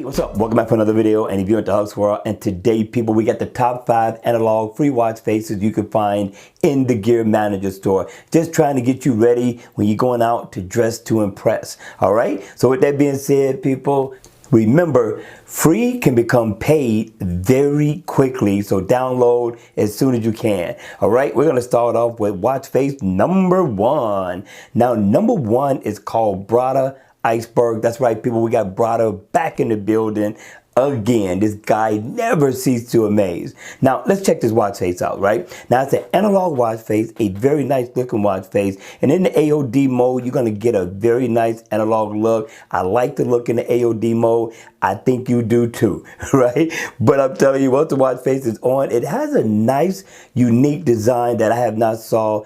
what's up? Welcome back for another video, and if you're into Hugs World, and today, people, we got the top 5 analog free watch faces you can find in the Gear Manager store. Just trying to get you ready when you're going out to dress to impress. All right. So with that being said, people, remember, free can become paid very quickly, so download as soon as you can. All right, we're going to start off with watch face number 1. Now, number 1 is called Brada Iceberg. That's right, people, we got Brada back in the building again. This guy never ceases to amaze. Now, let's check this watch face out, right? Now, it's an analog watch face, a very nice looking watch face. And in the AOD mode, you're going to get a very nice analog look. I like the look in the AOD mode. I think you do too, right? But I'm telling you, once the watch face is on, it has a nice, unique design that I have not saw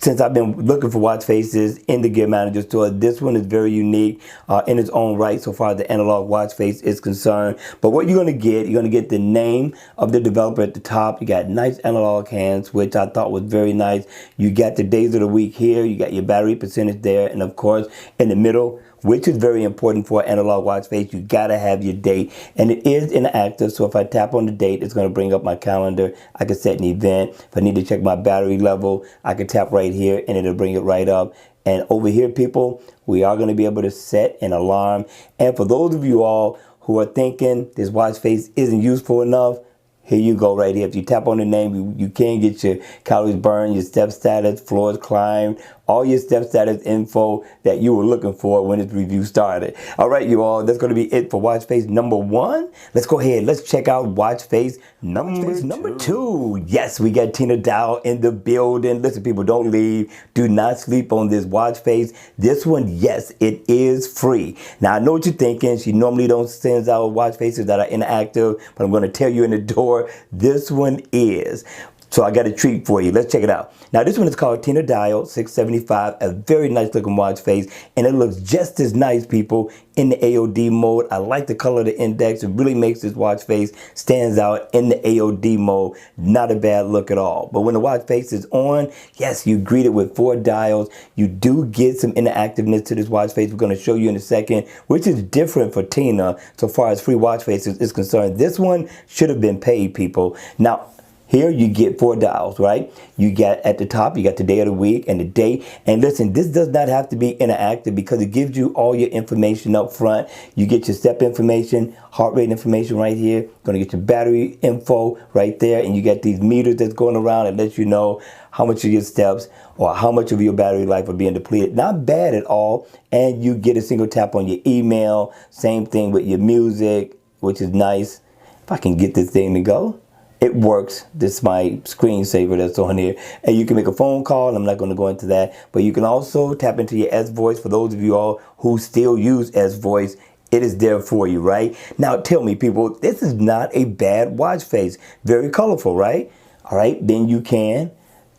since I've been looking for watch faces in the Gear Manager store. This one is very unique in its own right so far as the analog watch face is concerned. But what you're going to get the name of the developer at the top. You got nice analog hands, which I thought was very nice. You got the days of the week here. You got your battery percentage there. And of course, in the middle, which is very important for an analog watch face, you gotta have your date, and it is inactive. So if I tap on the date, it's gonna bring up my calendar. I can set an event. If I need to check my battery level, I can tap right here and it'll bring it right up. And over here, people, we are gonna be able to set an alarm. And for those of you all who are thinking this watch face isn't useful enough, here you go right here. If you tap on the name, you can get your calories burned, your step status, floors climbed, all your step status info that you were looking for when this review started. All right, you all, that's going to be it for watch face number 1. Let's go ahead. Let's check out watch face number 2. Yes, we got Tina Dow in the building. Listen, people, don't leave. Do not sleep on this watch face. This one, yes, it is free. Now, I know what you're thinking. She normally don't send out watch faces that are inactive, but I'm going to tell you in the door, this one is. So I got a treat for you. Let's check it out. Now, this one is called Tina Dial 675, a very nice looking watch face, and it looks just as nice, people, in the AOD mode. I like the color of the index. It really makes this watch face stands out in the AOD mode. Not a bad look at all. But when the watch face is on, yes, you greet it with 4 dials. You do get some interactiveness to this watch face. We're going to show you in a second, which is different for Tina so far as free watch faces is concerned. This one should have been paid, people. Now, here you get 4 dials, right? You get at the top, you got the day of the week and the date. And listen, this does not have to be interactive because it gives you all your information up front. You get your step information, heart rate information right here. You're going to get your battery info right there. And you get these meters that's going around and lets you know how much of your steps or how much of your battery life are being depleted. Not bad at all. And you get a single tap on your email. Same thing with your music, which is nice. If I can get this thing to go. It works. This is my screensaver that's on here. And you can make a phone call. I'm not going to go into that. But you can also tap into your S Voice. For those of you all who still use S Voice, it is there for you, right? Now, tell me, people, this is not a bad watch face. Very colorful, right? All right. Then you can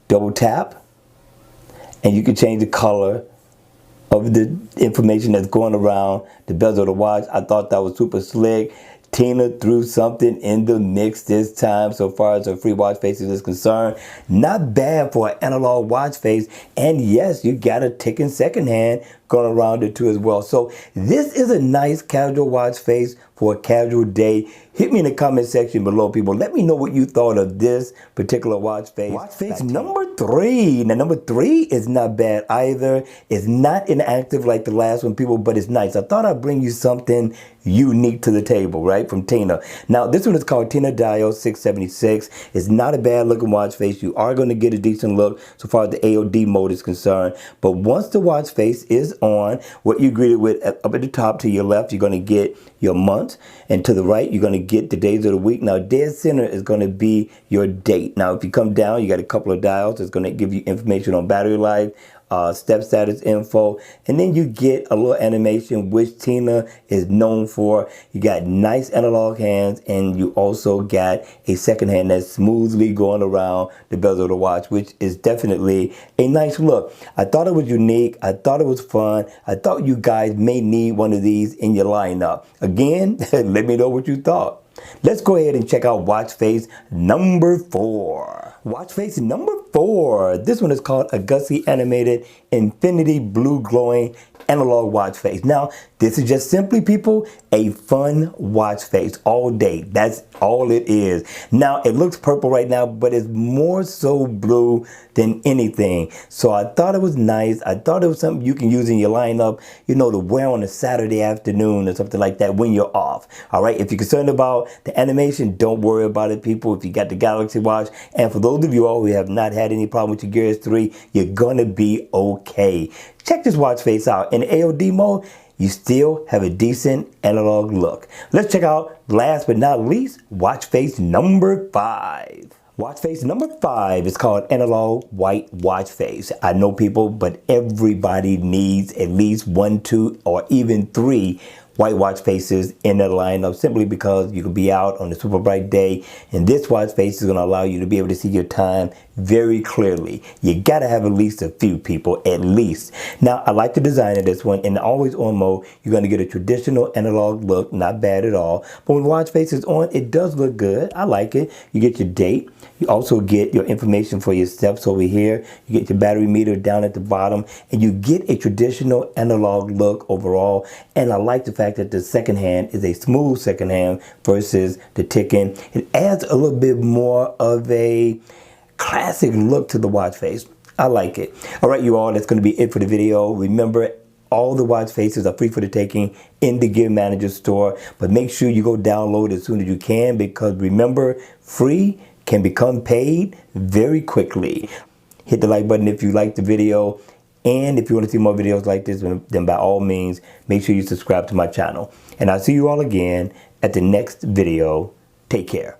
double tap. And you can change the color of the information that's going around the bezel of the watch. I thought that was super slick. Tina threw something in the mix this time so far as her free watch faces is concerned. Not bad for an analog watch face. And yes, you got a ticking second hand going around it too as well. So this is a nice casual watch face for a casual day. Hit me in the comment section below, people. Let me know what you thought of this particular watch face. Watch face number 3. Now, number 3 is not bad either. It's not inactive like the last one, people, but it's nice. I thought I'd bring you something unique to the table, right, from Tina. Now, this one is called Tina Dial 676. It's not a bad looking watch face. You are going to get a decent look so far as the AOD mode is concerned. But once the watch face is on, what you greeted with up at the top to your left, you're going to get your months, and to the right, you're going to get the days of the week. Now, dead center is going to be your date. Now, if you come down, you got a couple of dials. It's going to give you information on battery life, step status info, and then you get a little animation, which Tina is known for. You got nice analog hands, and you also got a second hand that's smoothly going around the bezel of the watch, which is definitely a nice look. I thought it was unique. I thought it was fun. I thought you guys may need one of these in your lineup. Again, let me know what you thought. Let's go ahead and check out watch face number 4. Watch face number 4. This one is called a Gussy animated infinity blue glowing analog watch face. Now, This is just simply, people, a fun watch face all day. That's all it is. Now, it looks purple right now, but it's more so blue than anything. So I thought it was nice. I thought it was something you can use in your lineup, you know, to wear on a Saturday afternoon or something like that when you're off. All right, if you're concerned about the animation, don't worry about it, people. If you got the Galaxy Watch, and for those of you all who have not had any problem with your Gear S3, you're gonna be okay. Check this watch face out. In AOD mode, you still have a decent analog look. Let's check out, last but not least, watch face number 5. Watch face number 5 is called analog white watch face. I know, people, but everybody needs at least 1, 2, or even 3 white watch faces in their lineup, simply because you could be out on a super bright day, and this watch face is going to allow you to be able to see your time very clearly. You got to have at least a few, people, at least. Now, I like the design of this one. In the always on mode, you're going to get a traditional analog look, not bad at all. But when watch face is on, it does look good. I like it. You get your date. You also get your information for your steps over here. You get your battery meter down at the bottom, and you get a traditional analog look overall. And I like the fact that the second hand is a smooth second hand versus the ticking. It adds a little bit more of a classic look to the watch face. I like it. All right, you all, that's going to be it for the video. Remember, all the watch faces are free for the taking in the Gear Manager store, but make sure you go download as soon as you can, because remember, free can become paid very quickly. Hit the like button if you like the video, and if you want to see more videos like this, then by all means, make sure you subscribe to my channel. And I'll see you all again at the next video. Take care.